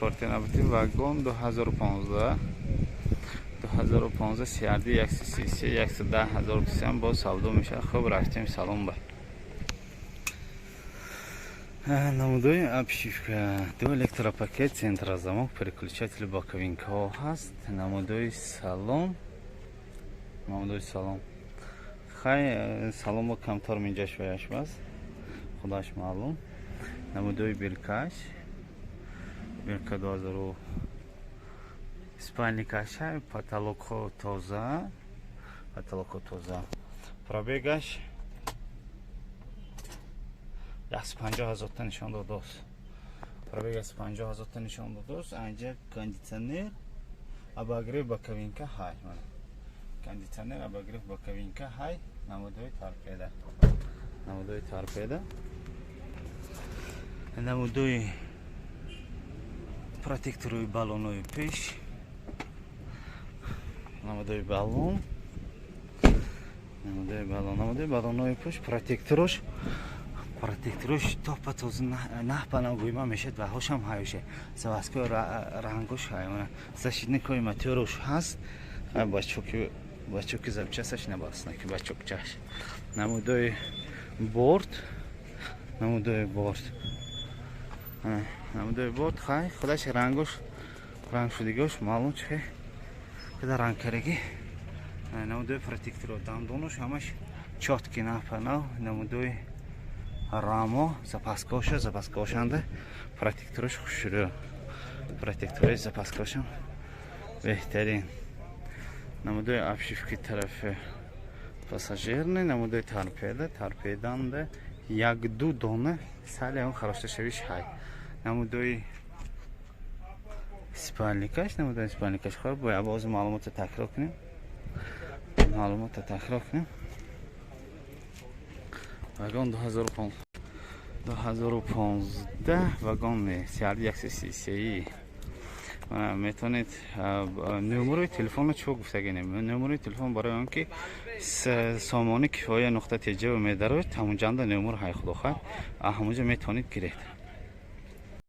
پارتی نبودی واگن 2015 CRD 133 110,000 تومان با سودا میشه. خب رفتیم سالن. Намудои обшивка, до электропакет, центрозамок, переключатель боковинка هست. намудои салон. Хай салон با کمتر میجاش ویش بس خداش معلوم. намудои برکش 2000 спальникаш, потолок тоза, пробегаш 150,000 تا نشان داداست. пробег 150,000 تا نشان داداست. اینجا кондиционер обогрев боковинка های. кондиционер обогрев боковинка های. намудои торпеда, намудои протекторои баллонои пеш, намудои баллонои пеш, протекторош топа тоз нахпана гуйма мешед ва ҳошам ҳайоше заваскои рангош ҳайона защитникои моторош ҳаст. бачоки запчасташ набасна ки бачокчаш. намудои борт хай худаш рангшудигош маълум чихе када рангкараги. намудои протекторо дандонош ҳамаш чотки нахпана. намудои рамо запаскошанда протекторош хушро. протекторои запаскошам беҳтарин. намудои обшивки тарафи пассажирный. намудои торпеданда 1-2 дона сали он харошташавиш ҳай. намудои спальникаш хоб бояд боз маълумота такрор кунем. вагон 2015 вагон CRD 133. метавонед номерои телефонро чо гуфтагинем. номерои телефон барои он ки сомони кифоя нуқта тҷ медароед ҳамунҷанда номер ҳай худохай ҳамунҷа метавонед гиред.